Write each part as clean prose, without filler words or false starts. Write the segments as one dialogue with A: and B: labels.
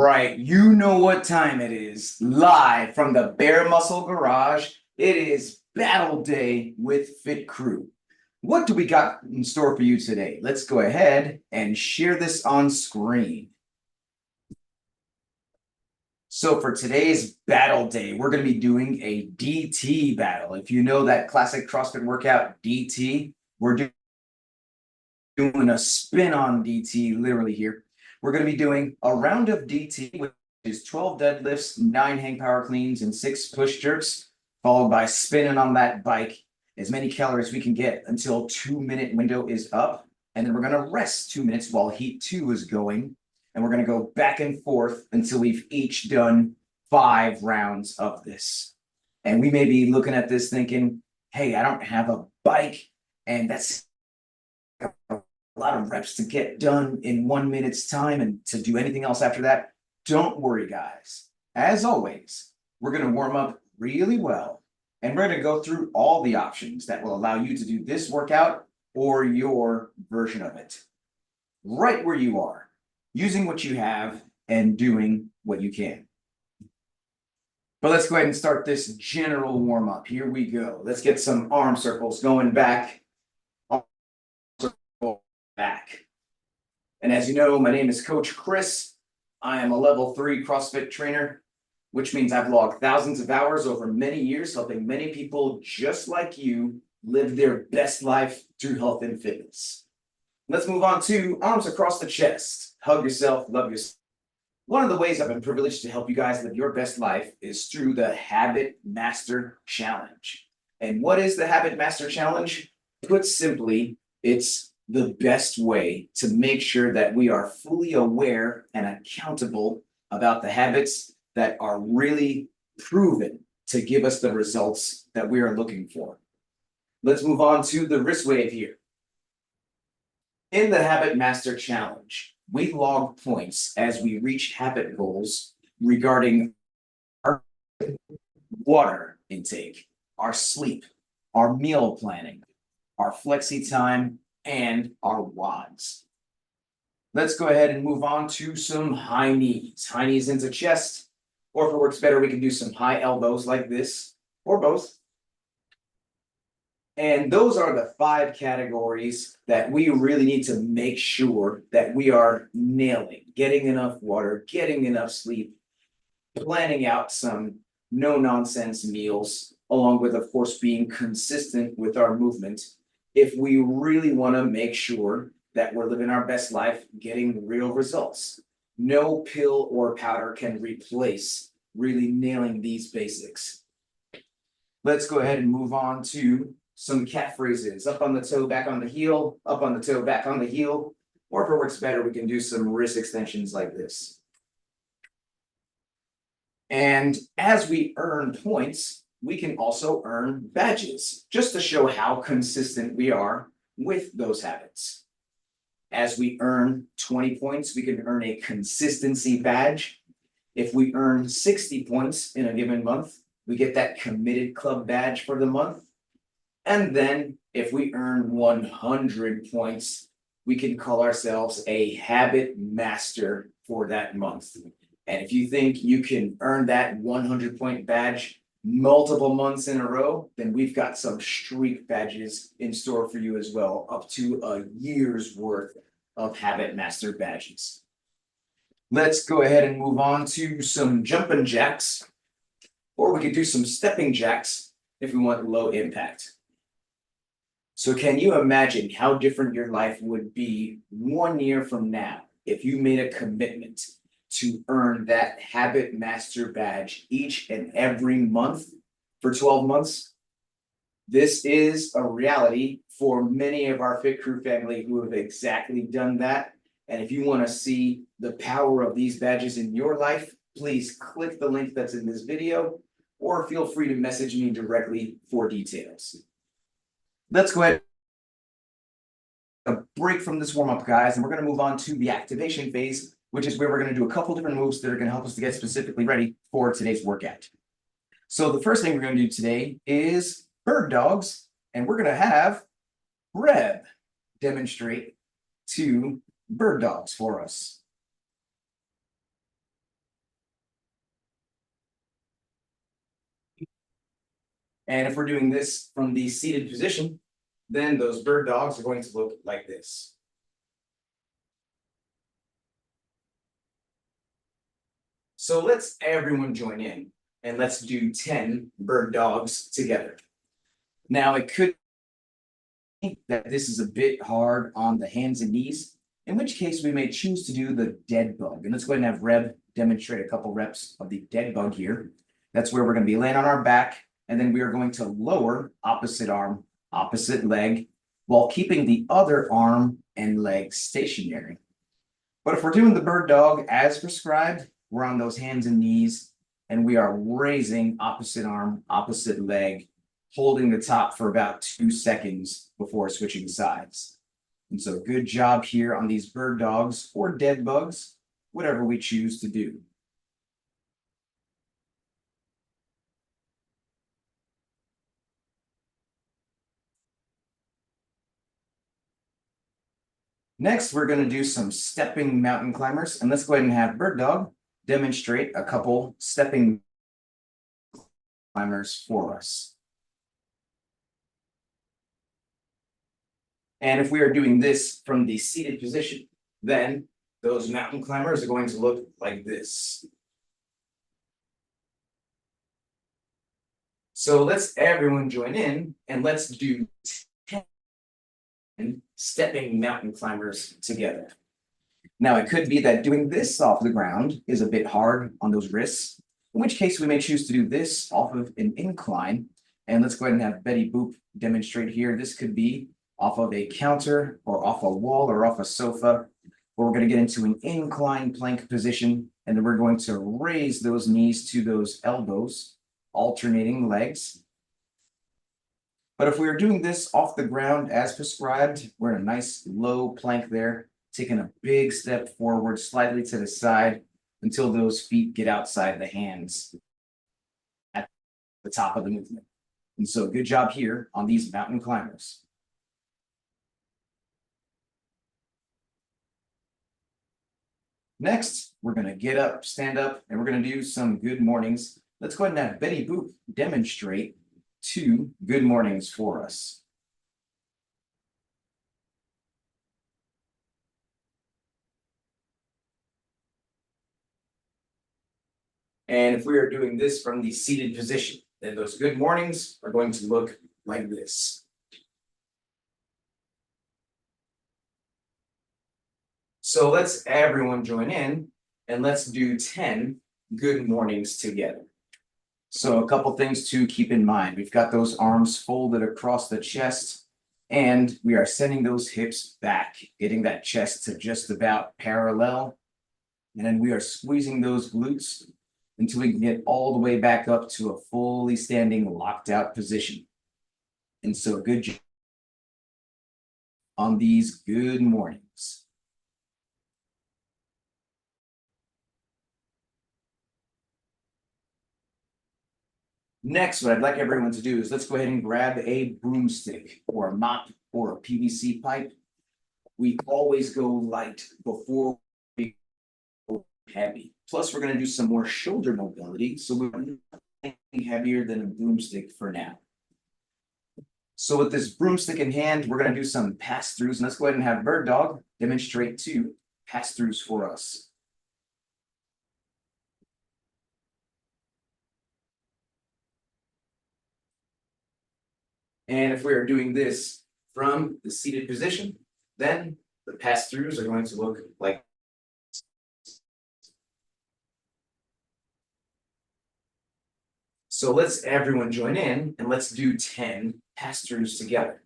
A: right, you know what time it is. Live from the BearMuscle Garage, it is battle day with Fit Crew. What do we got in store for you today? Let's go ahead and share this on screen. So for today's battle day, we're going to be doing a DT battle. If you know that classic CrossFit workout, DT, we're doing a spin on DT literally here. We're going to be doing a round of DT, which is 12 deadlifts, 9 hang power cleans, and 6 push jerks, followed by spinning on that bike as many calories we can get until 2-minute window is up. And then we're going to rest 2 minutes while heat 2 is going. And we're going to go back and forth until we've each done 5 rounds of this. And we may be looking at this thinking, hey, I don't have a bike, and that's a lot of reps to get done in 1 minute's time and to do anything else after that. Don't worry, guys. As always, we're going to warm up really well, and we're going to go through all the options that will allow you to do this workout or your version of it right where you are, using what you have and doing what you can. But let's go ahead and start this general warm up. Here we go. Let's get some arm circles going back. Back. And as you know, my name is Coach Chris. I am a level 3 CrossFit trainer, which means I've logged thousands of hours over many years, helping many people just like you live their best life through health and fitness. Let's move on to arms across the chest. Hug yourself, love yourself. One of the ways I've been privileged to help you guys live your best life is through the Habit Master Challenge. And what is the Habit Master Challenge? Put simply, it's the best way to make sure that we are fully aware and accountable about the habits that are really proven to give us the results that we are looking for. Let's move on to the wrist wave here. In the Habit Master Challenge, we log points as we reach habit goals regarding our water intake, our sleep, our meal planning, our flexi time, and our WODs. Let's go ahead and move on to some high knees. High knees into chest, or if it works better, we can do some high elbows like this, or both. And those are the 5 categories that we really need to make sure that we are nailing, getting enough water, getting enough sleep, planning out some no-nonsense meals, along with, of course, being consistent with our movement, if we really want to make sure that we're living our best life, getting real results. No pill or powder can replace really nailing these basics. Let's go ahead and move on to some cat phrases. Up on the toe, back on the heel, up on the toe, back on the heel. Or if it works better, we can do some wrist extensions like this. And as we earn points, we can also earn badges, just to show how consistent we are with those habits. As we earn 20 points, we can earn a consistency badge. If we earn 60 points in a given month, we get that committed club badge for the month. And then if we earn 100 points, we can call ourselves a habit master for that month. And if you think you can earn that 100-point badge multiple months in a row, then we've got some streak badges in store for you as well, up to a year's worth of Habit Master badges. Let's go ahead and move on to some jumping jacks, or we could do some stepping jacks if we want low impact. So can you imagine how different your life would be 1 year from now if you made a commitment to earn that Habit Master badge each and every month for 12 months? This is a reality for many of our Fit Crew family who have exactly done that. And if you want to see the power of these badges in your life, please click the link that's in this video, or feel free to message me directly for details. Let's go ahead. A break from this warm-up, guys, and we're going to move on to the activation phase, which is where we're going to do a couple different moves that are going to help us to get specifically ready for today's workout. So the first thing we're going to do today is bird dogs, and we're going to have Reb demonstrate 2 bird dogs for us. And if we're doing this from the seated position, then those bird dogs are going to look like this. So let's everyone join in and let's do 10 bird dogs together. Now it could be that this is a bit hard on the hands and knees, in which case we may choose to do the dead bug. And let's go ahead and have Reb demonstrate a couple reps of the dead bug here. That's where we're going to be laying on our back, and then we are going to lower opposite arm, opposite leg, while keeping the other arm and leg stationary. But if we're doing the bird dog as prescribed, we're on those hands and knees, and we are raising opposite arm, opposite leg, holding the top for about 2 seconds before switching sides. And so good job here on these bird dogs or dead bugs, whatever we choose to do. Next, we're going to do some stepping mountain climbers, and let's go ahead and have bird dog demonstrate a couple stepping climbers for us. And if we are doing this from the seated position, then those mountain climbers are going to look like this. So let's everyone join in and let's do 10 stepping mountain climbers together. Now it could be that doing this off the ground is a bit hard on those wrists, in which case we may choose to do this off of an incline. And let's go ahead and have Betty Boop demonstrate here. This could be off of a counter or off a wall or off a sofa, where we're going to get into an incline plank position, and then we're going to raise those knees to those elbows, alternating legs. But if we are doing this off the ground as prescribed, we're in a nice low plank there, taking a big step forward, slightly to the side, until those feet get outside the hands at the top of the movement. And so good job here on these mountain climbers. Next, we're going to get up, stand up, and we're going to do some good mornings. Let's go ahead and have Betty Boop demonstrate 2 good mornings for us. And if we are doing this from the seated position, then those good mornings are going to look like this. So let's everyone join in and let's do 10 good mornings together. So a couple things to keep in mind. We've got those arms folded across the chest, and we are sending those hips back, getting that chest to just about parallel. And then we are squeezing those glutes until we can get all the way back up to a fully standing locked out position. And so good job on these good mornings. Next, what I'd like everyone to do is let's go ahead and grab a broomstick or a mop or a PVC pipe. We always go light before we go heavy. Plus, we're going to do some more shoulder mobility, so we're nothing heavier than a broomstick for now. So with this broomstick in hand, we're going to do some pass-throughs. And let's go ahead and have Bird Dog demonstrate 2 pass-throughs for us. And if we are doing this from the seated position, then the pass-throughs are going to look like. So let's everyone join in and let's do 10 pass-throughs together.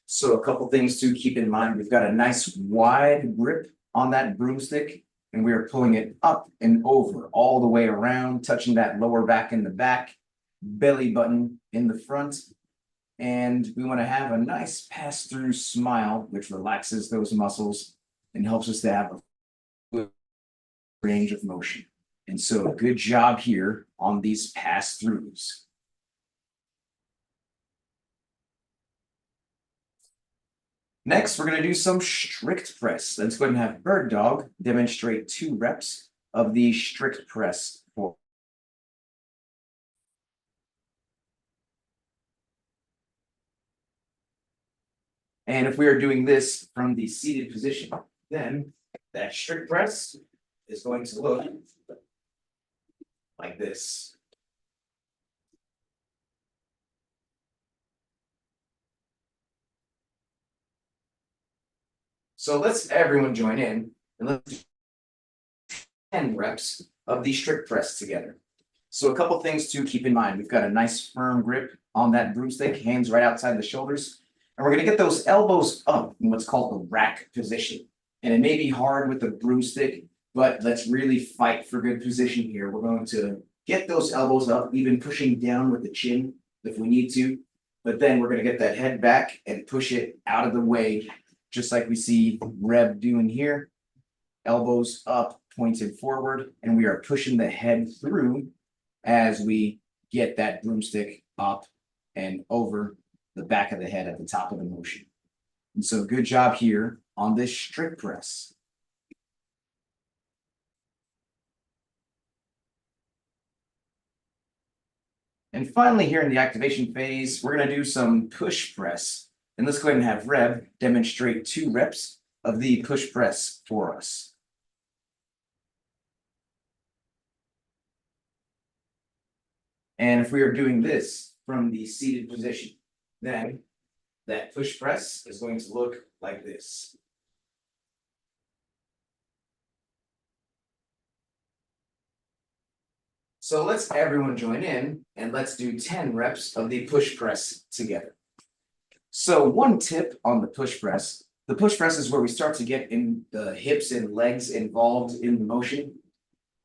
A: So a couple things to keep in mind. We've got a nice wide grip on that broomstick, and we are pulling it up and over all the way around, touching that lower back in the back, belly button in the front. And we want to have a nice pass-through smile, which relaxes those muscles and helps us to have a good range of motion. And so good job here on these pass-throughs. Next, we're going to do some strict press. Let's go ahead and have Bird Dog demonstrate 2 reps of the strict press. And if we are doing this from the seated position, then that strict press is going to look like this. So let's everyone join in and let's do 10 reps of the strict press together. So a couple things to keep in mind. We've got a nice firm grip on that broomstick, hands right outside the shoulders. And we're going to get those elbows up in what's called the rack position. And it may be hard with the broomstick, but let's really fight for good position here. We're going to get those elbows up, even pushing down with the chin if we need to. But then we're going to get that head back and push it out of the way, just like we see Reb doing here. Elbows up, pointed forward, and we are pushing the head through as we get that broomstick up and over the back of the head at the top of the motion. And so good job here on this strict press. And finally, here in the activation phase, we're going to do some push press. And let's go ahead and have Reb demonstrate 2 reps of the push press for us. And if we are doing this from the seated position, then that push press is going to look like this. So let's everyone join in and let's do 10 reps of the push press together. So one tip on the push press is where we start to get in the hips and legs involved in the motion.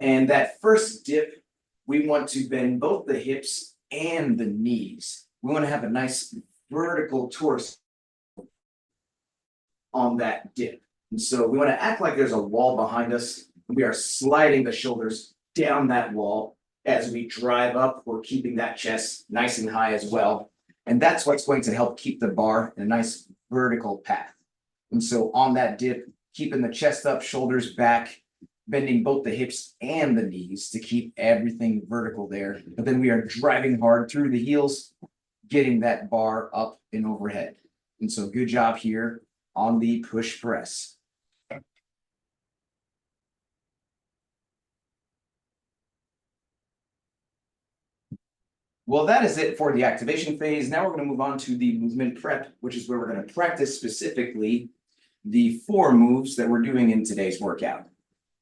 A: And that first dip, we want to bend both the hips and the knees. We want to have a nice vertical torso on that dip. And so we want to act like there's a wall behind us. We are sliding the shoulders down that wall as we drive up. We're keeping that chest nice and high as well. And that's what's going to help keep the bar in a nice vertical path. And so on that dip, keeping the chest up, shoulders back, bending both the hips and the knees to keep everything vertical there. But then we are driving hard through the heels, getting that bar up and overhead. And so good job here on the push press. Well, that is it for the activation phase. Now we're going to move on to the movement prep, which is where we're going to practice specifically the 4 moves that we're doing in today's workout.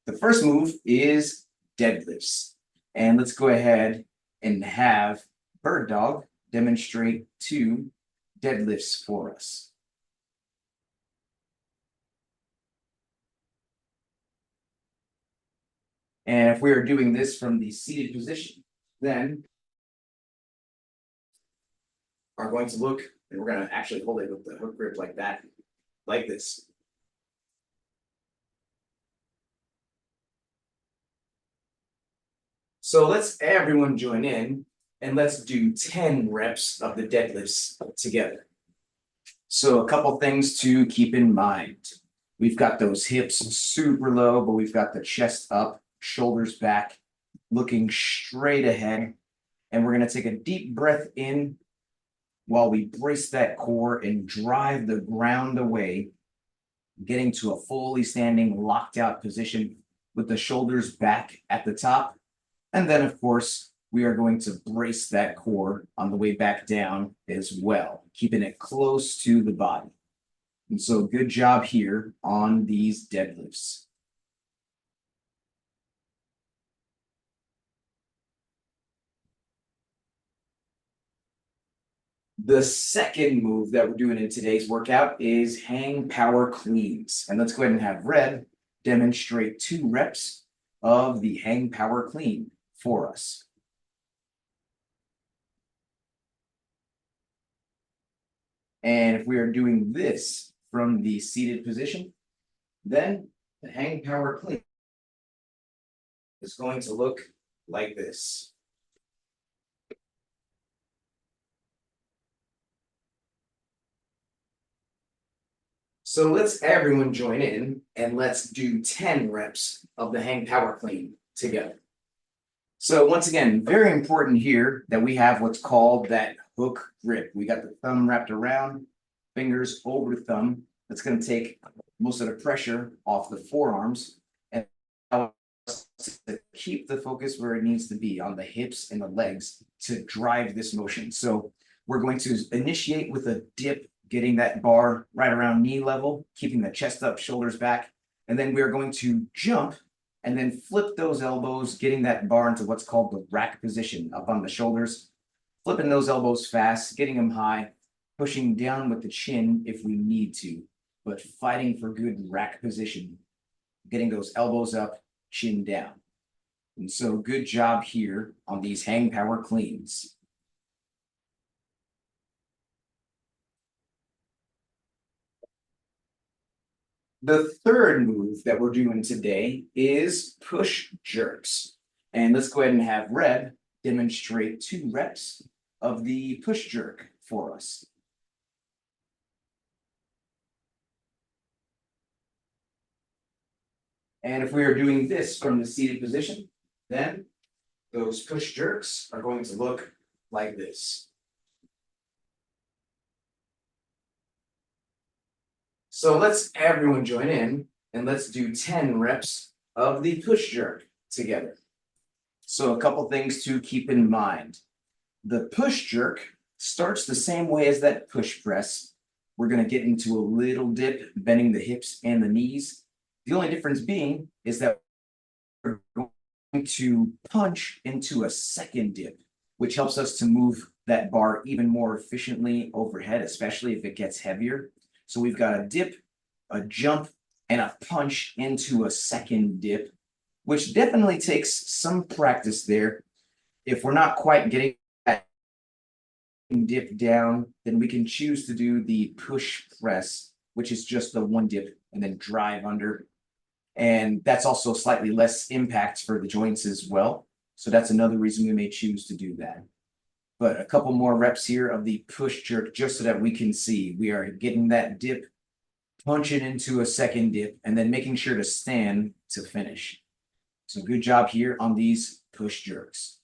A: The first move is deadlifts. And let's go ahead and have Bird Dog demonstrate 2 deadlifts for us. And if we are doing this from the seated position, then are going to look, and we're going to actually hold it with the hook grip like that, like this. So let's everyone join in and let's do 10 reps of the deadlifts together. So a couple things to keep in mind. We've got those hips super low, but we've got the chest up, shoulders back, looking straight ahead. And we're going to take a deep breath in while we brace that core and drive the ground away, getting to a fully standing, locked out position with the shoulders back at the top. And then, of course, we are going to brace that core on the way back down as well, keeping it close to the body. And so good job here on these deadlifts. The second move that we're doing in today's workout is hang power cleans. And let's go ahead and have Red demonstrate 2 reps of the hang power clean for us. And if we are doing this from the seated position, then the hang power clean is going to look like this. So let's everyone join in and let's do 10 reps of the hang power clean together. So once again, very important here that we have what's called that hook grip. We got the thumb wrapped around fingers over the thumb. That's going to take most of the pressure off the forearms and allow us to keep the focus where it needs to be on the hips and the legs to drive this motion. So we're going to initiate with a dip, getting that bar right around knee level, keeping the chest up, shoulders back. And then we're going to jump and then flip those elbows, getting that bar into what's called the rack position up on the shoulders, flipping those elbows fast, getting them high, pushing down with the chin if we need to, but fighting for good rack position, getting those elbows up, chin down. And so good job here on these hang power cleans. The third move that we're doing today is push jerks. And let's go ahead and have Reb demonstrate 2 reps of the push jerk for us. And if we are doing this from the seated position, then those push jerks are going to look like this. So let's everyone join in and let's do 10 reps of the push jerk together. So a couple things to keep in mind. The push jerk starts the same way as that push press. We're going to get into a little dip, bending the hips and the knees. The only difference being is that we're going to punch into a second dip, which helps us to move that bar even more efficiently overhead, especially if it gets heavier. So we've got a dip, a jump, and a punch into a second dip, which definitely takes some practice there. If we're not quite getting that dip down, then we can choose to do the push press, which is just the one dip and then drive under. And that's also slightly less impact for the joints as well. So that's another reason we may choose to do that. But a couple more reps here of the push jerk, just so that we can see we are getting that dip, punching into a second dip, and then making sure to stand to finish. So good job here on these push jerks.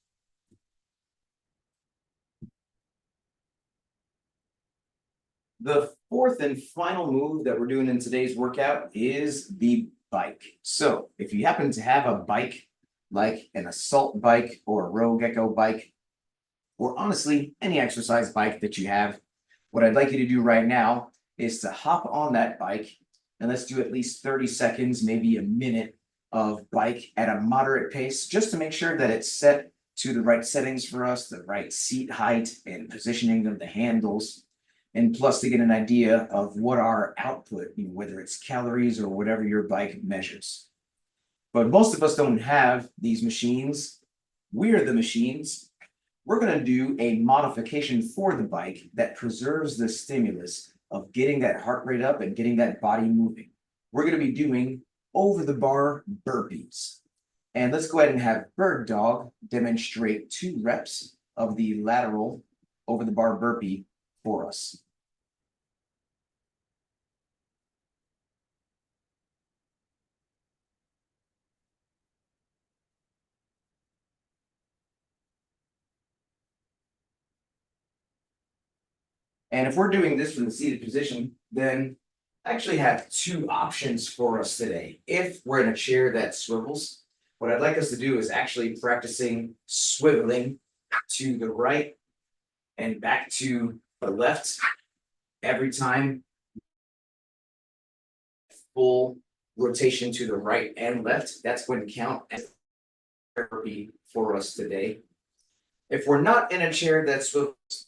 A: The fourth and final move that we're doing in today's workout is the bike. So if you happen to have a bike, like an assault bike or a rogue echo bike, or honestly, any exercise bike that you have, what I'd like you to do right now is to hop on that bike and let's do at least 30 seconds, maybe a minute of bike at a moderate pace, just to make sure that it's set to the right settings for us, the right seat height and positioning of the handles, and plus to get an idea of what our output, whether it's calories or whatever your bike measures. But most of us don't have these machines. We're the machines. We're going to do a modification for the bike that preserves the stimulus of getting that heart rate up and getting that body moving. We're going to be doing over-the-bar burpees. And let's go ahead and have Bird Dog demonstrate 2 reps of the lateral over-the-bar burpee for us. And if we're doing this from the seated position, then I actually have 2 options for us today. If we're in a chair that swivels, what I'd like us to do is actually practicing swiveling to the right and back to the left every time. Full rotation to the right and left. That's going to count as therapy for us today. If we're not in a chair that swivels,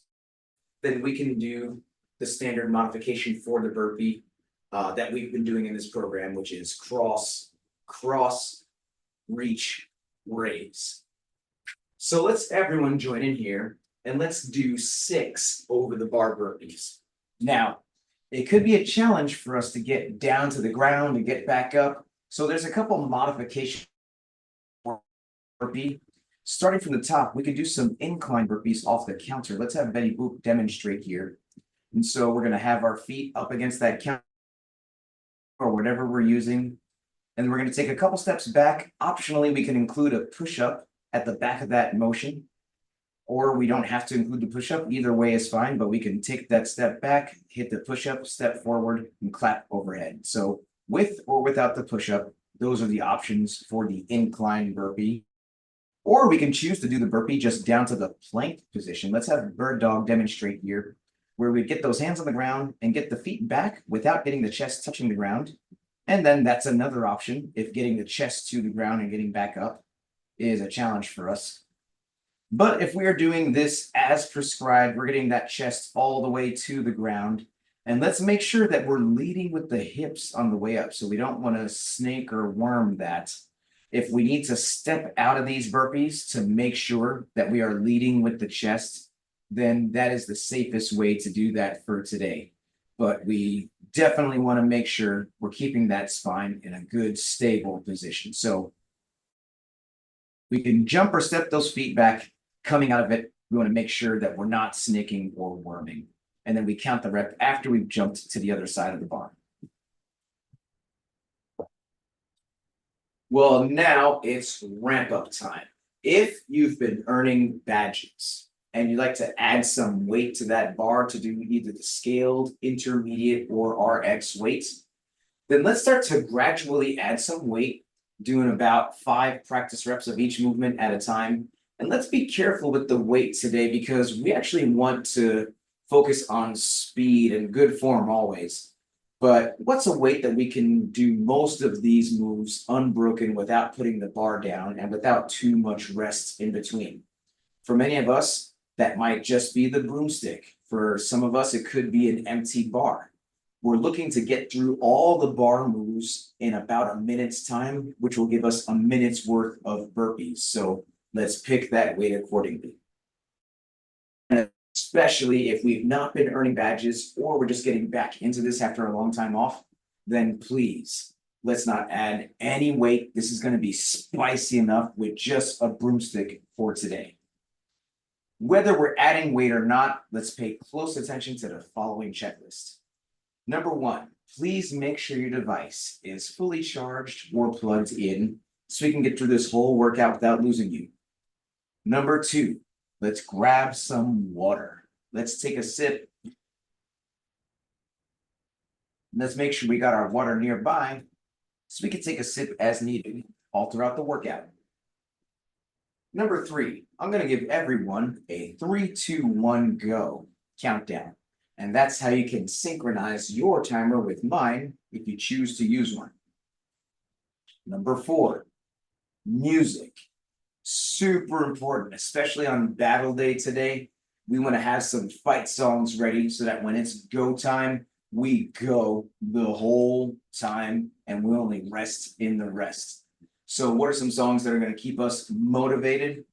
A: then we can do the standard modification for the burpee that we've been doing in this program, which is cross, reach, raise. So let's everyone join in here and let's do 6 over the bar burpees. Now, it could be a challenge for us to get down to the ground and get back up. So there's a couple modifications for burpee. Starting from the top, we could do some incline burpees off the counter. Let's have Betty Boop demonstrate here. And so we're going to have our feet up against that counter or whatever we're using. And we're going to take a couple steps back. Optionally, we can include a push-up at the back of that motion. or we don't have to include the push-up. Either way is fine, but we can take that step back, hit the push-up, step forward, and clap overhead. So with or without the push-up, those are the options for the incline burpee. Or we can choose to do the burpee just down to the plank position. Let's have bird dog demonstrate here, where we get those hands on the ground and get the feet back without getting the chest touching the ground. And then that's another option if getting the chest to the ground and getting back up is a challenge for us. But if we are doing this as prescribed, we're getting that chest all the way to the ground. And let's make sure that we're leading with the hips on the way up. So we don't want to snake or worm that. If we need to step out of these burpees to make sure that we are leading with the chest, then that is the safest way to do that for today. But we definitely want to make sure we're keeping that spine in a good, stable position. So we can jump or step those feet back. Coming out of it, we want to make sure that we're not snaking or worming. And then we count the rep after we've jumped to the other side of the bar. Well, now it's ramp up time. If you've been earning badges and you'd like to add some weight to that bar to do either the scaled, intermediate, or RX weights, then let's start to gradually add some weight, doing about 5 practice reps of each movement at a time. And let's be careful with the weight today because we actually want to focus on speed and good form always. But what's a weight that we can do most of these moves unbroken without putting the bar down and without too much rest in between? For many of us, that might just be the broomstick. For some of us, it could be an empty bar. We're looking to get through all the bar moves in about a minute's time, which will give us a minute's worth of burpees. So let's pick that weight accordingly. And especially if we've not been earning badges or we're just getting back into this after a long time off, then please, let's not add any weight. This is going to be spicy enough with just a broomstick for today. Whether we're adding weight or not, let's pay close attention to the following checklist. Number 1, please make sure your device is fully charged or plugged in so we can get through this whole workout without losing you. Number 2, let's grab some water. Let's take a sip. Let's make sure we got our water nearby so we can take a sip as needed all throughout the workout. Number 3, I'm going to give everyone a 3, 2, 1, go countdown. And that's how you can synchronize your timer with mine if you choose to use one. Number 4, music. Super important, especially on battle day today. We want to have some fight songs ready so that when it's go time, we go the whole time and we only rest in the rest. So what are some songs that are going to keep us motivated?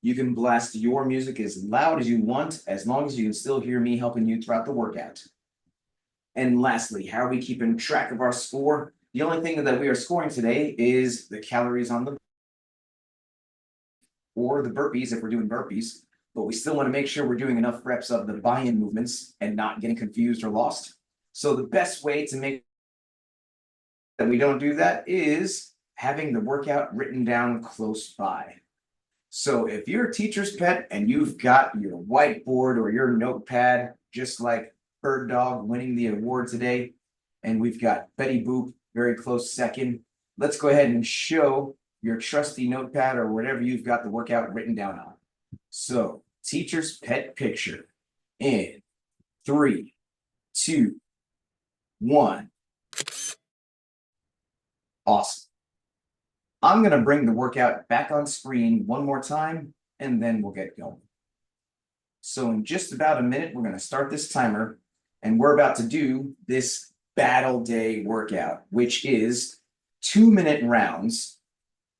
A: You can blast your music as loud as you want, as long as you can still hear me helping you throughout the workout. And lastly, how are we keeping track of our score? The only thing that we are scoring today is the calories on the or the burpees if we're doing burpees, but we still want to make sure we're doing enough reps of the buy-in movements and not getting confused or lost. So the best way to make that we don't do that is having the workout written down close by. So if you're a teacher's pet and you've got your whiteboard or your notepad, just like Bird Dog winning the award today, and we've got Betty Boop very close second, let's go ahead and show your trusty notepad or whatever you've got the workout written down on. So teacher's pet picture in 3, 2, 1. Awesome. I'm going to bring the workout back on screen one more time, and then we'll get going. So in just about a minute, we're going to start this timer, and we're about to do this battle day workout, which is 2-minute rounds.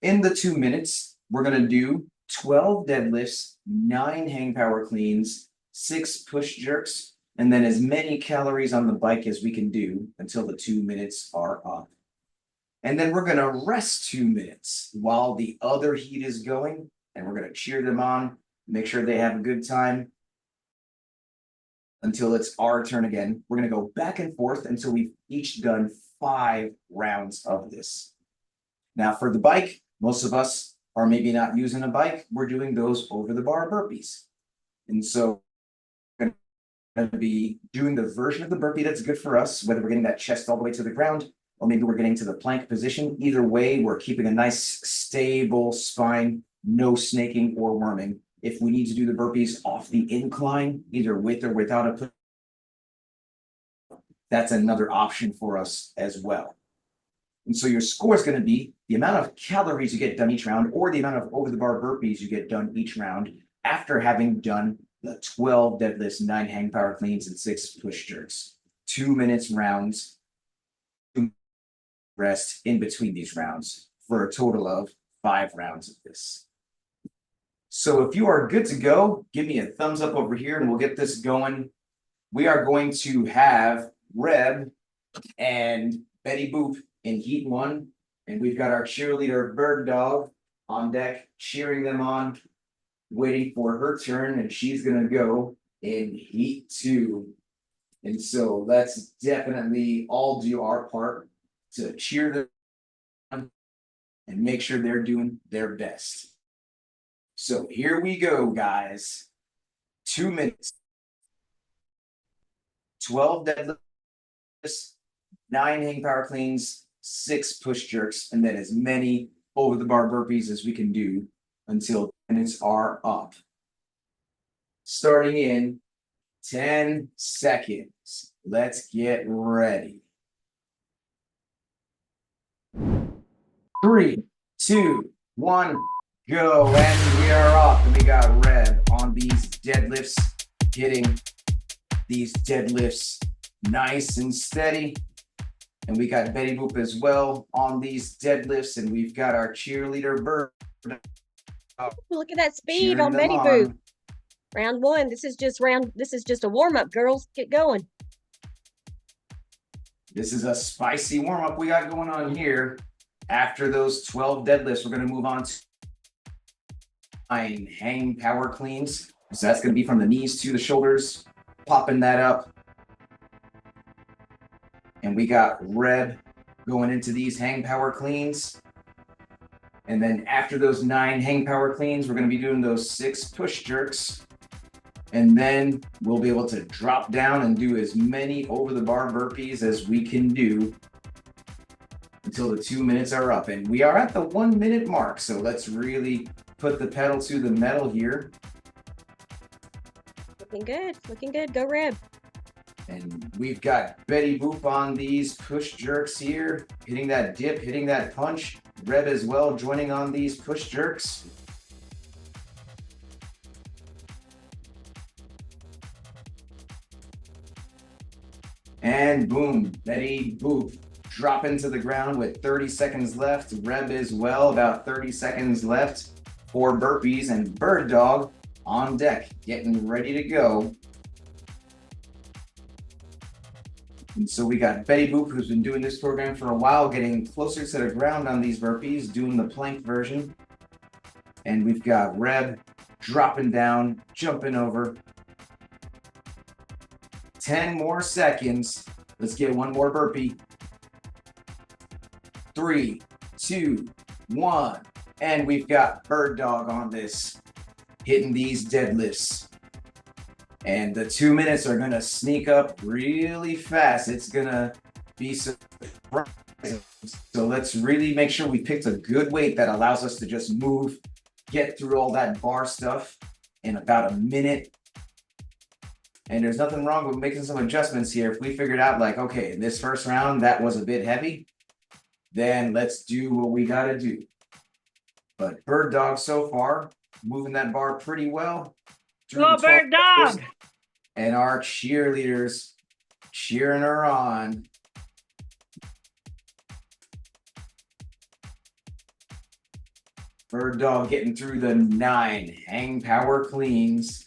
A: In the 2 minutes, we're going to do 12 deadlifts, 9 hang power cleans, 6 push jerks, and then as many calories on the bike as we can do until the 2 minutes are up. And then we're going to rest 2 minutes while the other heat is going, and we're going to cheer them on, make sure they have a good time until it's our turn again. We're going to go back and forth until we've each done 5 rounds of this. Now for the bike, most of us are maybe not using a bike. We're doing those over the bar burpees. And so we're going to be doing the version of the burpee that's good for us, whether we're getting that chest all the way to the ground, or maybe we're getting to the plank position. Either way, we're keeping a nice stable spine, no snaking or worming. If we need to do the burpees off the incline, either with or without a, that's another option for us as well. And so your score is going to be the amount of calories you get done each round, or the amount of over the bar burpees you get done each round after having done the 12 deadlifts, 9 hang power cleans, and 6 push jerks. 2 minutes rounds, rest in between these rounds for a total of 5 rounds of this. So if you are good to go, give me a thumbs up over here and we'll get this going. We are going to have Reb and Betty Boop in heat 1, and we've got our cheerleader Bird Dog on deck cheering them on, waiting for her turn, and she's gonna go in heat 2. And so let's definitely all do our part to cheer them on and make sure they're doing their best. So here we go, guys. 2 minutes. 12 deadlifts, 9 hang power cleans, 6 push jerks, and then as many over the bar burpees as we can do until minutes are up. Starting in 10 seconds. Let's get ready. 3, 2, 1, go. And we are off. And we got Reb on these deadlifts, getting these deadlifts nice and steady. And we got Betty Boop as well on these deadlifts. And we've got our cheerleader Bird.
B: Look at that speed on Betty Boop. Round 1. This is just a warm-up, girls. Get going.
A: This is a spicy warm-up we got going on here. After those 12 deadlifts, we're going to move on to 9 hang power cleans. So that's going to be from the knees to the shoulders, popping that up. And we got Reb going into these hang power cleans. And then after those 9 hang power cleans, we're going to be doing those 6 push jerks. And then we'll be able to drop down and do as many over the bar burpees as we can do until the 2 minutes are up. And we are at the 1 minute mark. So let's really put the pedal to the metal here.
B: Looking good. Looking good. Go Reb.
A: And we've got Betty Boop on these push jerks here, hitting that dip, hitting that punch. Reb as well joining on these push jerks. And boom, Betty Boop dropping to the ground with 30 seconds left. Reb as well, about 30 seconds left for burpees, and Bird Dog on deck, getting ready to go. And so we got Betty Boop, who's been doing this program for a while, getting closer to the ground on these burpees, doing the plank version. And we've got Reb dropping down, jumping over. 10 more seconds. Let's get one more burpee. 3, 2, 1. And we've got Bird Dog on this, hitting these deadlifts. And the 2 minutes are going to sneak up really fast. It's going to be surprising. So let's really make sure we picked a good weight that allows us to just move, get through all that bar stuff in about a minute. And there's nothing wrong with making some adjustments here. If we figured out like, okay, in this first round, that was a bit heavy, then let's do what we got to do. But Bird Dog so far, moving that bar pretty well.
B: Go Bird Dog!
A: And our cheerleaders cheering her on. Bird Dog getting through the 9 hang power cleans.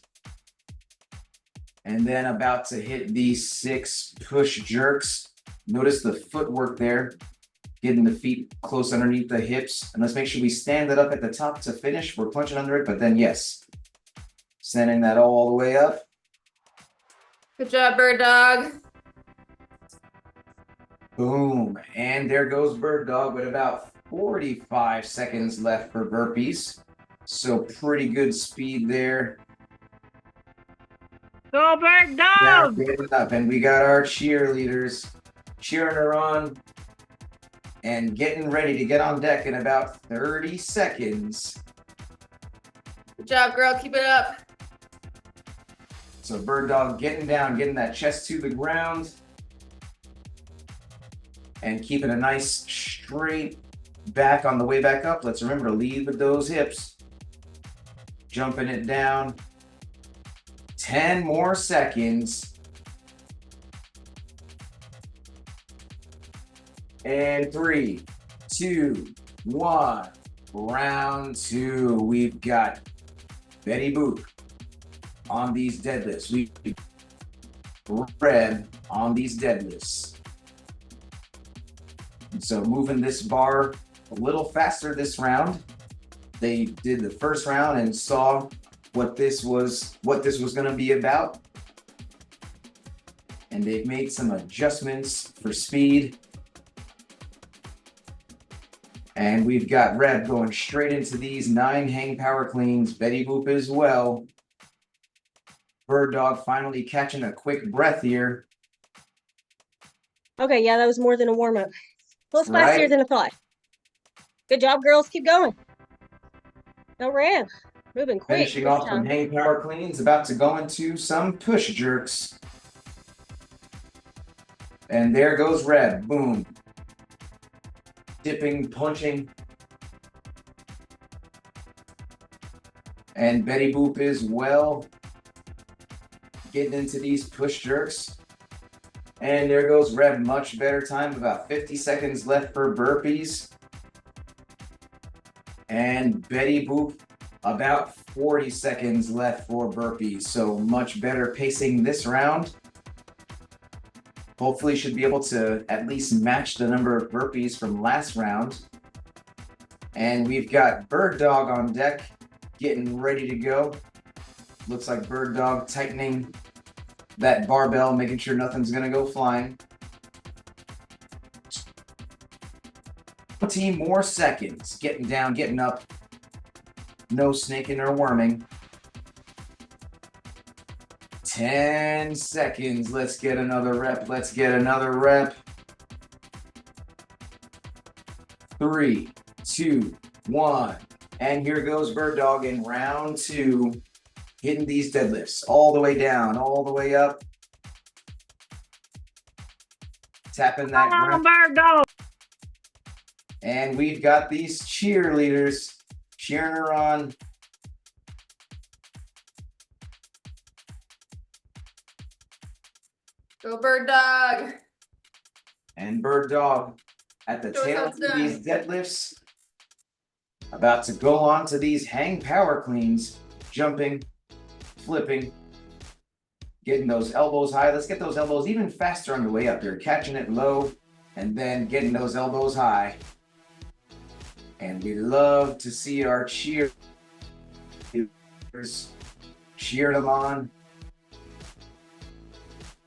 A: And then about to hit these 6 push jerks. Notice the footwork there, getting the feet close underneath the hips. And let's make sure we stand it up at the top to finish. We're punching under it, but then yes, standing that all the way up.
C: Good job, Bird Dog.
A: Boom. And there goes Bird Dog with about 45 seconds left for burpees. So pretty good speed there.
B: Go bird
A: Now
B: dog!
A: getting up, and we got our cheerleaders cheering her on and getting ready to get on deck in about 30 seconds.
C: Good job, girl. Keep it up.
A: So bird dog getting down, getting that chest to the ground, and keeping a nice straight back on the way back up. Let's remember to lead with those hips. Jumping it down. 10 more seconds. And 3, 2, 1. Round 2. We've got Betty Boop on these deadlifts. We Red on these deadlifts. So moving this bar a little faster this round. They did the first round and saw what this was going to be about. And they've made some adjustments for speed. And we've got Reb going straight into these 9 hang power cleans. Betty Boop as well. Bird dog finally catching a quick breath here.
B: Okay, yeah, that was more than a warm-up. A little spicier
A: Right.
B: than I thought. Good job, girls. Keep going. No ramp. Moving quick.
A: Finishing
B: this
A: off some
B: time.
A: hang power cleans, about to go into some push jerks. And there goes Reb. Boom. Dipping, punching. And Betty Boop as well. Getting into these push jerks. And there goes Reb. Much better time. About 50 seconds left for burpees. And Betty Boop, about 40 seconds left for burpees. So much better pacing this round. Hopefully should be able to at least match the number of burpees from last round. And we've got Bird Dog on deck, getting ready to go. Looks like Bird Dog tightening that barbell, making sure nothing's gonna go flying. 20 more seconds. Getting down, getting up. No snaking or worming. 10 seconds. Let's get another rep. Let's get another rep. 3, 2, 1. And here goes Bird Dog in round 2. Hitting these deadlifts all the way down, all the way up. Tapping that ground.
B: Bird dog.
A: And we've got these cheerleaders cheering her on.
C: Go bird dog.
A: And Bird Dog at the
C: Show us
A: tail
C: how
A: of
C: it's done.
A: these deadlifts. About to go on to these hang power cleans. Jumping, flipping, getting those elbows high. Let's get those elbows even faster on the way up here. Catching it low and then getting those elbows high. And we love to see our cheerleaders cheering them on,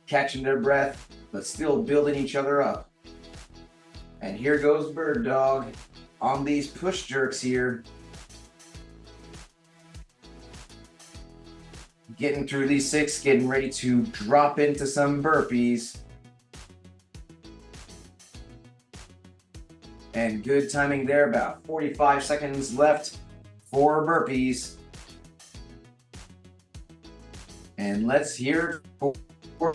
A: catching their breath, but still building each other up. And here goes Bird Dog on these push jerks here. Getting through these 6, getting ready to drop into some burpees. And good timing there, about 45 seconds left for burpees. And let's hear it for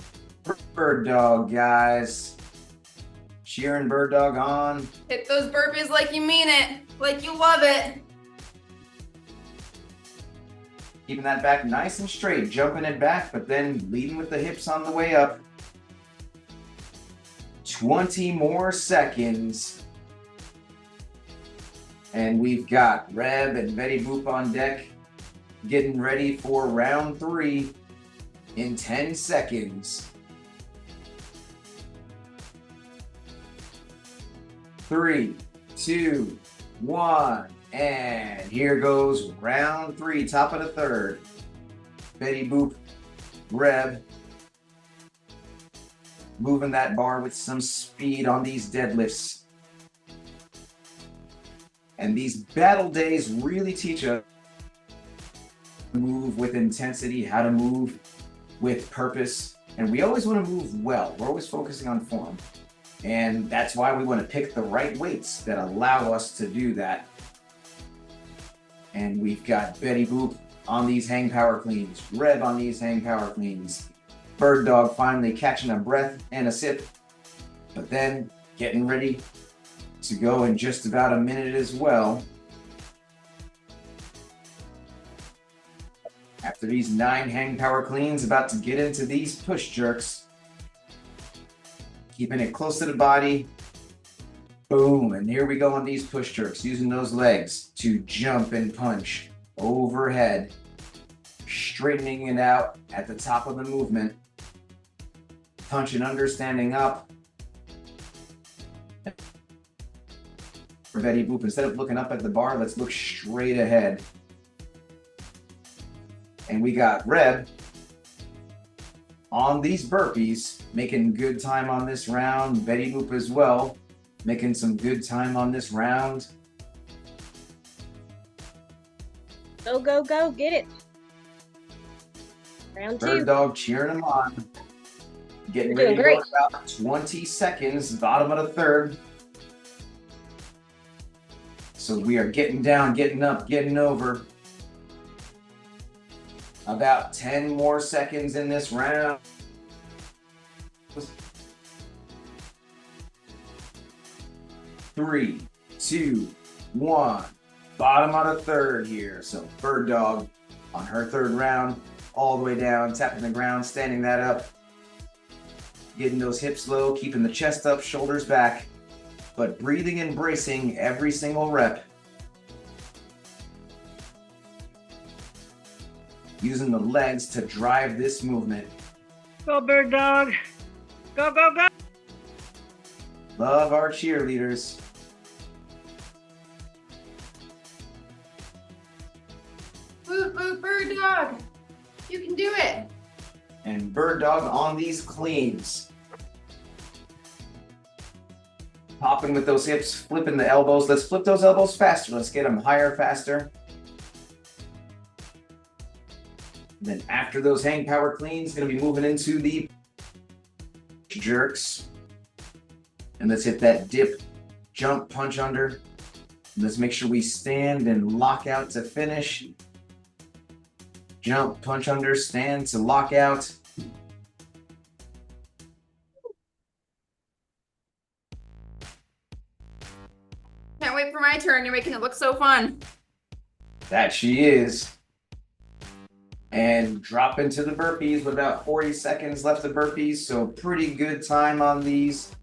A: Bird Dog, guys. Cheering Bird Dog on.
C: Hit those burpees like you mean it, like you love it.
A: Keeping that back nice and straight, jumping it back, but then leading with the hips on the way up. 20 more seconds. And we've got Reb and Betty Boop on deck, getting ready for round 3 in 10 seconds. 3, 2, 1, and here goes round 3, top of the third. Betty Boop, Reb, moving that bar with some speed on these deadlifts. And these battle days really teach us how to move with intensity, how to move with purpose, and we always want to move well. We're always focusing on form. And that's why we want to pick the right weights that allow us to do that. And we've got Betty Boop on these hang power cleans, Reb on these hang power cleans, Bird Dog finally catching a breath and a sip, but then getting ready to go in just about a minute as well. After these 9 hang power cleans, about to get into these push jerks. Keeping it close to the body. Boom, and here we go on these push jerks, using those legs to jump and punch overhead, straightening it out at the top of the movement. Punching under, standing up. For Betty Boop, instead of looking up at the bar, let's look straight ahead. And we got Reb on these burpees, making good time on this round. Betty Boop as well, making some good time on this round.
B: Go, go, go, get it. Round 2.
A: Bird Dog cheering them on. Getting
B: You're
A: ready to
B: doing
A: go in about 20 seconds, bottom of the third. So we are getting down, getting up, getting over. About 10 more seconds in this round. 3, 2, 1. Bottom of the third here. So Bird Dog on her third round, all the way down, tapping the ground, standing that up. Getting those hips low, keeping the chest up, shoulders back, but breathing and bracing every single rep. Using the legs to drive this movement.
D: Go, Bird Dog. Go, go, go.
A: Love our cheerleaders.
C: Boop, boop, Bird Dog. You can do it.
A: And Bird Dog on these cleans. Popping with those hips, flipping the elbows. Let's flip those elbows faster. Let's get them higher, faster. Then after those hang power cleans, gonna be moving into the jerks. And let's hit that dip, jump, punch under. And let's make sure we stand and lock out to finish. Jump, punch under, stand to lock out.
C: Can't wait for my turn. You're making it look so fun.
A: That she is. And drop into the burpees with about 40 seconds left of burpees. So pretty good time on these.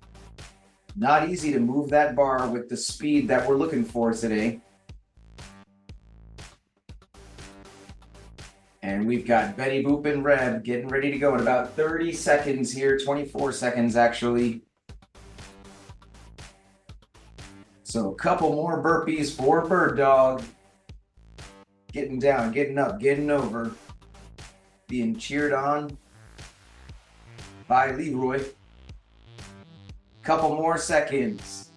A: Not easy to move that bar with the speed that we're looking for today. And we've got Betty Boop and Reb getting ready to go in about 30 seconds here, 24 seconds actually. So a couple more burpees for Bird Dog. Getting down, getting up, getting over. Being cheered on by Leroy. Couple more seconds.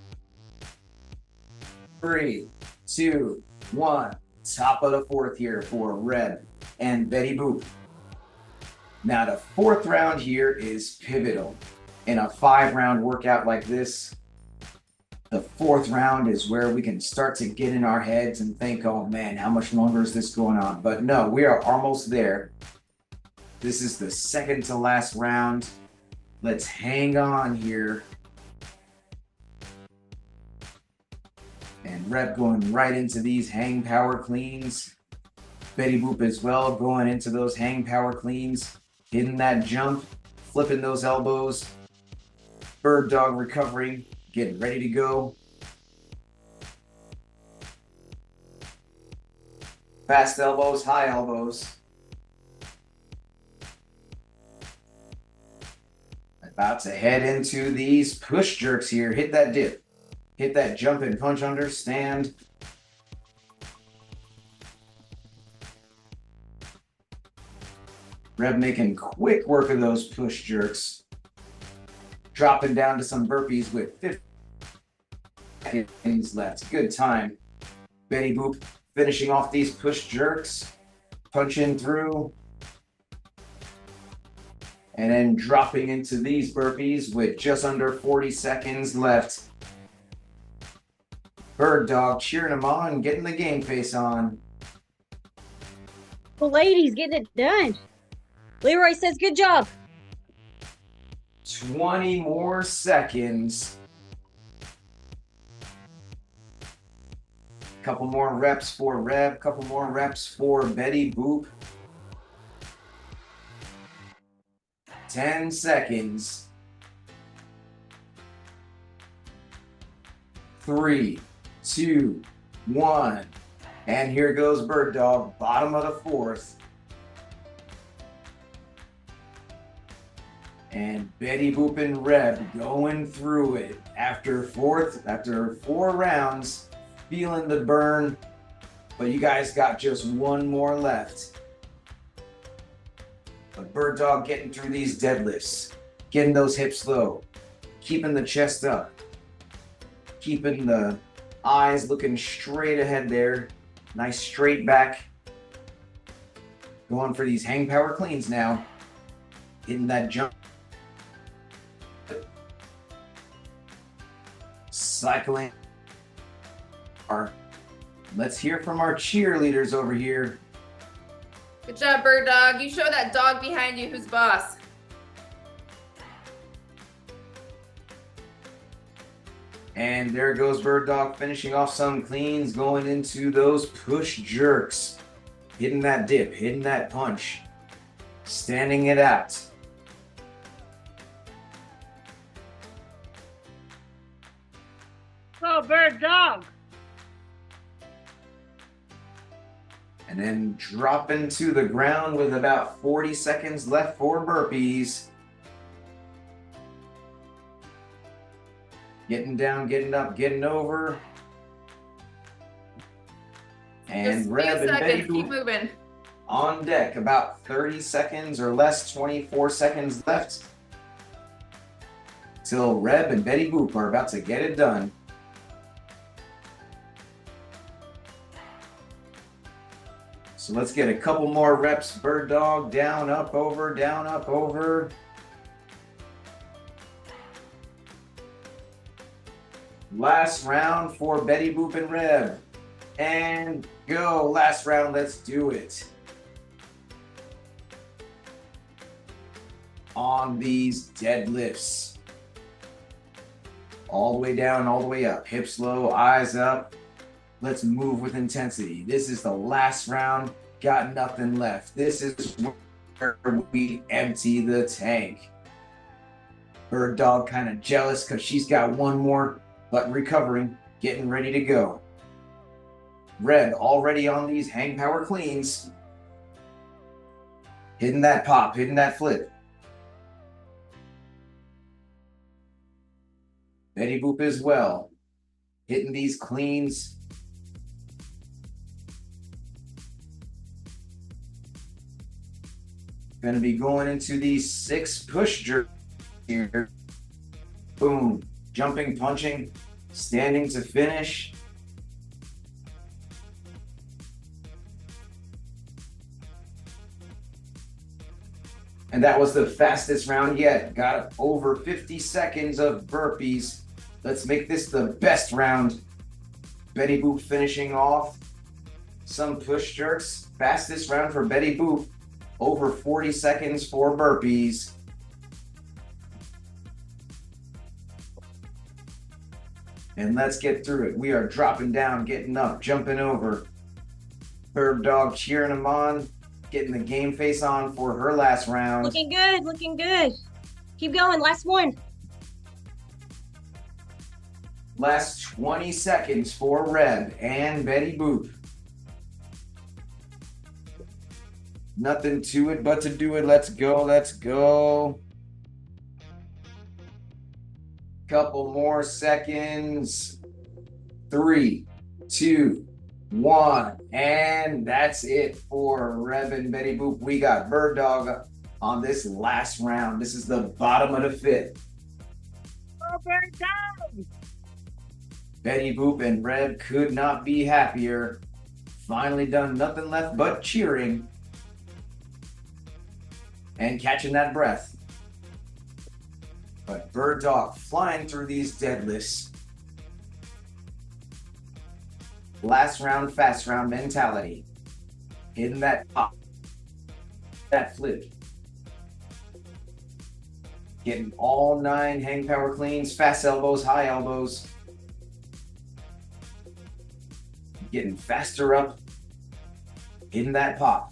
A: 3, 2, 1. Top of the fourth here for Reb and Betty Boop. Now the fourth round here is pivotal. In a 5-round workout like this, the fourth round is where we can start to get in our heads and think, oh man, how much longer is this going on? But no, we are almost there. This is the second to last round. Let's hang on here. And Reb going right into these hang power cleans. Betty Boop as well going into those hang power cleans. Hitting that jump, flipping those elbows. Bird Dog recovering, getting ready to go. Fast elbows, high elbows. About to head into these push jerks here. Hit that dip. Hit that jump and punch under, stand. Reb making quick work of those push jerks. Dropping down to some burpees with 50 seconds left. Good time. Betty Boop finishing off these push jerks. Punching through. And then dropping into these burpees with just under 40 seconds left. Bird dog cheering them on, getting the game face on.
B: The ladies getting it done. Leroy says, good job.
A: 20 more seconds. Couple more reps for Reb, couple more reps for Betty Boop. 10 seconds. 3, 2, 1. And here goes Bird Dog, bottom of the fourth. And Betty Boop and Reb going through it after 4 rounds, feeling the burn, but you guys got just one more left. But Bird Dog getting through these deadlifts, getting those hips low, keeping the chest up, keeping the eyes looking straight ahead there, nice straight back. Going for these hang power cleans now, hitting that jump. Cycling. Let's hear from our cheerleaders over here.
C: Good job, Bird Dog. You show that dog behind you who's boss.
A: And there goes Bird Dog finishing off some cleans, going into those push jerks. Hitting that dip, hitting that punch. Standing it out.
D: Go, Bird Dog.
A: And then dropping to the ground with about 40 seconds left for burpees. Getting down, getting up, getting over. And
C: Just a
A: Reb
C: few
A: and Betty
C: seconds. Keep
A: Boop
C: moving.
A: on deck. About 30 seconds or less, 24 seconds left. Till Reb and Betty Boop are about to get it done. So let's get a couple more reps. Bird Dog, down, up, over, down, up, over. Last round for Betty Boop and Reb. And go. Last round, let's do it. On these deadlifts. All the way down, all the way up. Hips low, eyes up. Let's move with intensity. This is the last round. Got nothing left. This is where we empty the tank. Bird Dog kind of jealous because she's got one more, but recovering, getting ready to go. Reb already on these hang power cleans. Hitting that pop, hitting that flip. Betty Boop as well. Hitting these cleans. Going to be going into these 6 push jerks here. Boom. Jumping, punching, standing to finish. And that was the fastest round yet. Got over 50 seconds of burpees. Let's make this the best round. Betty Boop finishing off some push jerks. Fastest round for Betty Boop. Over 40 seconds for burpees. And let's get through it. We are dropping down, getting up, jumping over. Bird Dog cheering them on, getting the game face on for her last round.
B: Looking good, looking good. Keep going, last one.
A: Last 20 seconds for Reb and Betty Boop. Nothing to it but to do it. Let's go, let's go. Couple more seconds. 3, 2, 1. And that's it for Reb and Betty Boop. We got Bird Dog on this last round. This is the bottom of the 5th.
D: Go, Bird Dog.
A: Betty Boop and Reb could not be happier. Finally done, nothing left but cheering. And catching that breath. But Bird Dog flying through these deadlifts. Last round, fast round mentality. Hitting that pop. That flip. Getting all 9 hang power cleans, fast elbows, high elbows. Getting faster up. Hitting that pop.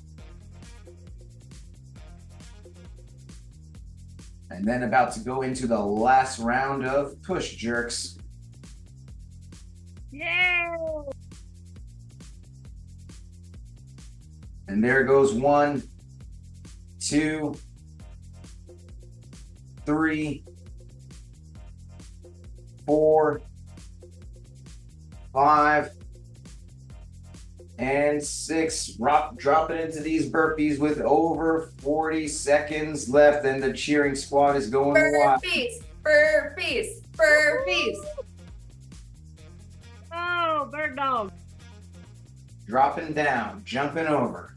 A: And then about to go into the last round of push jerks.
D: Yeah.
A: And there goes 1, 2, 3, 4, 5, and 6. Drop it into these burpees with over 40 seconds left, and the cheering squad is going wild.
C: Burpees, burpees, burpees.
D: Oh, bird dog.
A: Dropping down, jumping over.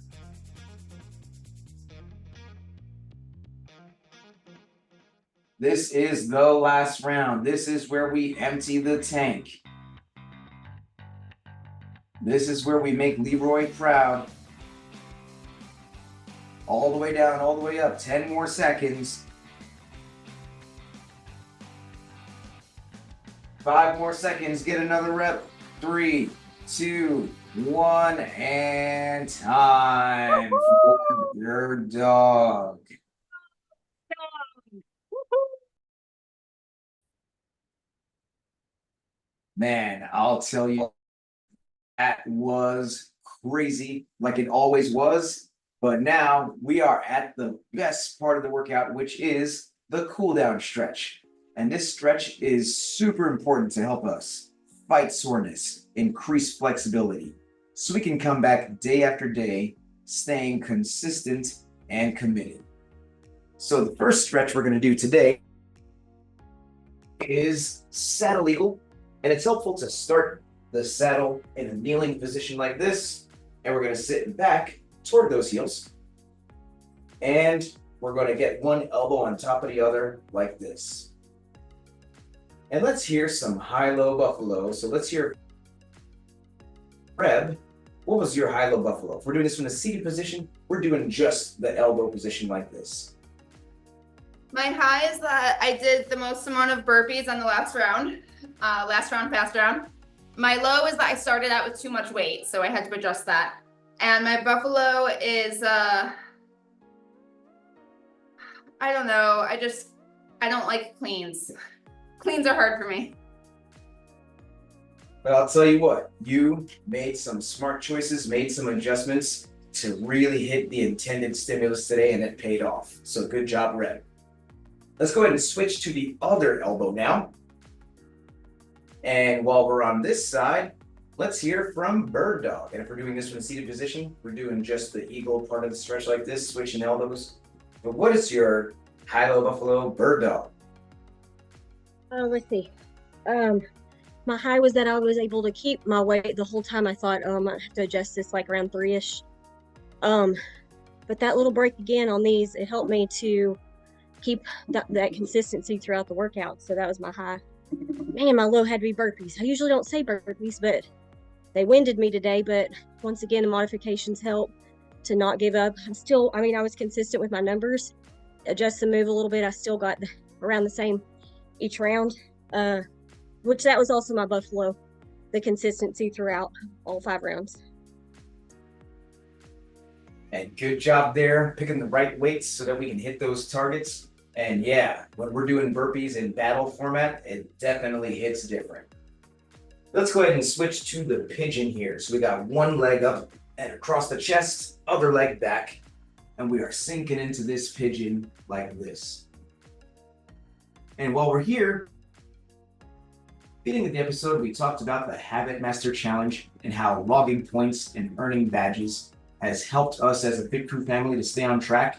A: This is the last round. This is where we empty the tank. This is where we make Leroy proud. All the way down, all the way up. 10 more seconds. 5 more seconds. Get another rep. 3, 2, 1, and time for your dog. Man, I'll tell you, that was crazy, like it always was. But now we are at the best part of the workout, which is the cool down stretch. And this stretch is super important to help us fight soreness, increase flexibility, so we can come back day after day, staying consistent and committed. So the first stretch we're going to do today is saddle eagle. And it's helpful to start the saddle in a kneeling position like this. And we're going to sit back toward those heels. And we're going to get one elbow on top of the other like this. And let's hear some high-low buffalo. So let's hear Reb. What was your high-low buffalo? If we're doing this from a seated position, we're doing just the elbow position like this.
C: My high is that I did the most amount of burpees on the last round, fast round. My low is that I started out with too much weight, so I had to adjust that. And my buffalo is, I don't know, I don't like cleans. Cleans are hard for me.
A: But I'll tell you what, you made some smart choices, made some adjustments to really hit the intended stimulus today, and it paid off. So good job, Reb. Let's go ahead and switch to the other elbow now. And while we're on this side, let's hear from Bird Dog. And if we're doing this from a seated position, we're doing just the eagle part of the stretch like this, switching elbows. But what is your high-low buffalo Bird Dog?
B: Let's see. My high was that I was able to keep my weight the whole time. I thought, I might have to adjust this like around 3-ish. But that little break again on these, it helped me to keep that consistency throughout the workout. So that was my high. Man, my low had to be burpees. I usually don't say burpees, but they winded me today. But once again, the modifications help to not give up. I was consistent with my numbers, adjust the move a little bit. I still got around the same each round, which that was also my buffalo, the consistency throughout all 5 rounds.
A: And good job there, picking the right weights so that we can hit those targets. And yeah, when we're doing burpees in battle format, it definitely hits different. Let's go ahead and switch to the pigeon here. So we got one leg up and across the chest, other leg back. And we are sinking into this pigeon like this. And while we're here, beginning of the episode, we talked about the Habit Master Challenge and how logging points and earning badges has helped us as a Fit Crew family to stay on track.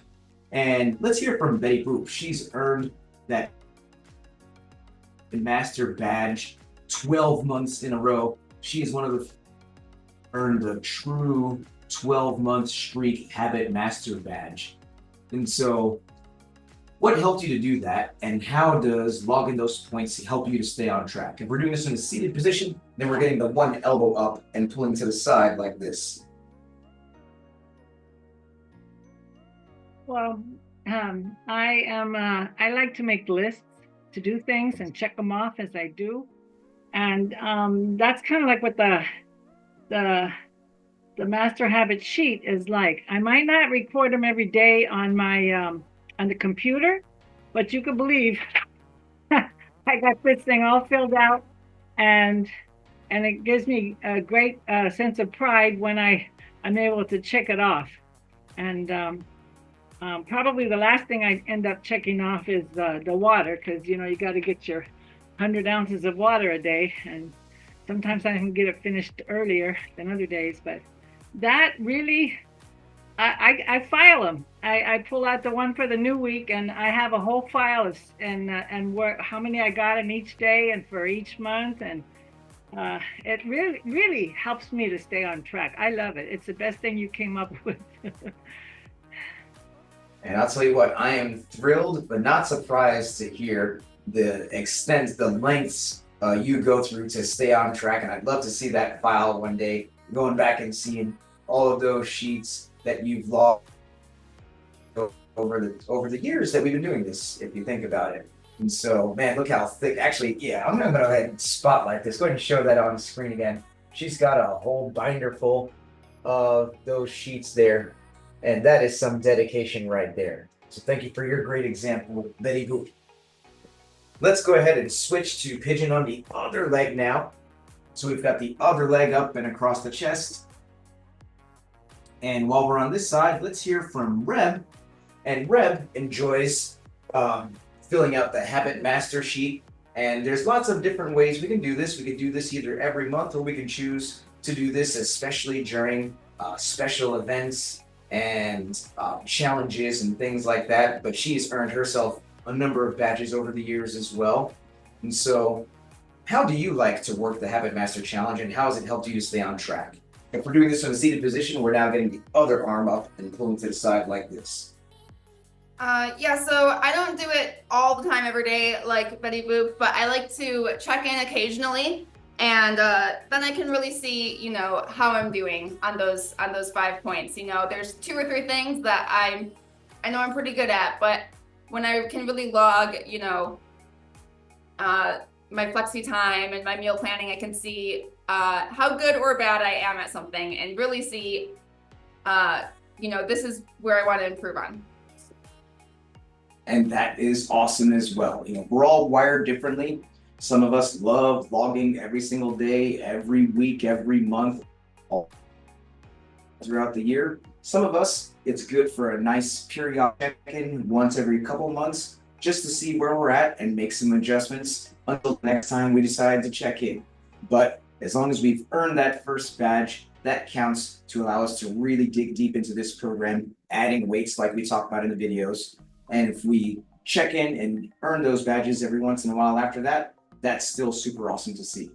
A: And let's hear from Betty Boop. She's earned that Master badge 12 months in a row. She is one of the earned a true 12-month streak Habit Master badge. And so What helped you to do that, and how does logging those points help you to stay on track? If we're doing this in a seated position, then we're getting the one elbow up and pulling to the side like this.
D: Well, I like to make lists to do things and check them off as I do. And that's kind of like what the master habit sheet is like. I might not record them every day on my on the computer, but you can believe I got this thing all filled out, and it gives me a great sense of pride when I'm able to check it off. And probably the last thing I end up checking off is the water, because you got to get your 100 ounces of water a day, and sometimes I can get it finished earlier than other days. But that really, I file them. I pull out the one for the new week, and I have a whole file of and where how many I got in each day and for each month, and it really helps me to stay on track. I love it. It's the best thing you came up with.
A: And I'll tell you what, I am thrilled but not surprised to hear the extent, the lengths you go through to stay on track. And I'd love to see that file one day, going back and seeing all of those sheets that you've logged over the years that we've been doing this, if you think about it. And so, man, look how thick. Actually, yeah, I'm gonna go ahead and spotlight this. Go ahead and show that on the screen again. She's got a whole binder full of those sheets there. And that is some dedication right there. So thank you for your great example, Betty Boop. Let's go ahead and switch to pigeon on the other leg now. So we've got the other leg up and across the chest. And while we're on this side, let's hear from Reb. And Reb enjoys filling out the Habit Master sheet. And there's lots of different ways we can do this. We could do this either every month, or we can choose to do this especially during special events and challenges and things like that. But she's earned herself a number of badges over the years as well. And so how do you like to work the Habit Master Challenge, and how has it helped you to stay on track? If we're doing this in a seated position, we're now getting the other arm up and pulling to the side like this.
C: Yeah, so I don't do it all the time every day like Betty Boop, but I like to check in occasionally. And then I can really see, how I'm doing on those 5 points. There's 2 or 3 things that I know I'm pretty good at, but when I can really log, my flexi time and my meal planning, I can see how good or bad I am at something, and really see, this is where I want to improve on.
A: And that is awesome as well. We're all wired differently. Some of us love logging every single day, every week, every month, all throughout the year. Some of us, it's good for a nice periodic check-in once every couple months, just to see where we're at and make some adjustments until the next time we decide to check in. But as long as we've earned that first badge, that counts to allow us to really dig deep into this program, adding weights like we talk about in the videos. And if we check in and earn those badges every once in a while after that, that's still super awesome to see.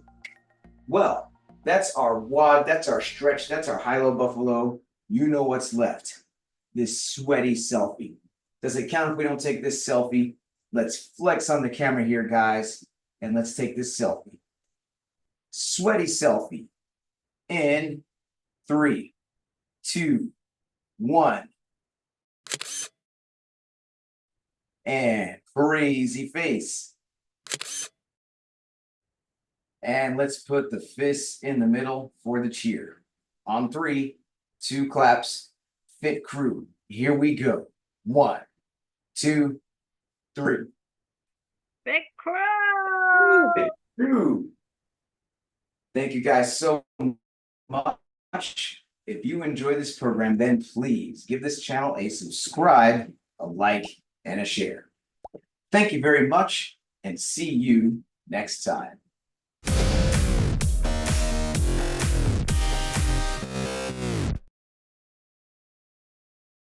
A: Well, that's our WOD, that's our stretch, that's our high-low buffalo. You know what's left. This sweaty selfie. Does it count if we don't take this selfie? Let's flex on the camera here, guys, and let's take this selfie. Sweaty selfie. In 3, 2, 1. And crazy face. And let's put the fists in the middle for the cheer. On 3, 2 claps, fit crew. Here we go. 1, 2, 3.
D: Big crew!
A: Fit crew. Thank you guys so much. If you enjoy this program, then please give this channel a subscribe, a like, and a share. Thank you very much, and see you next time.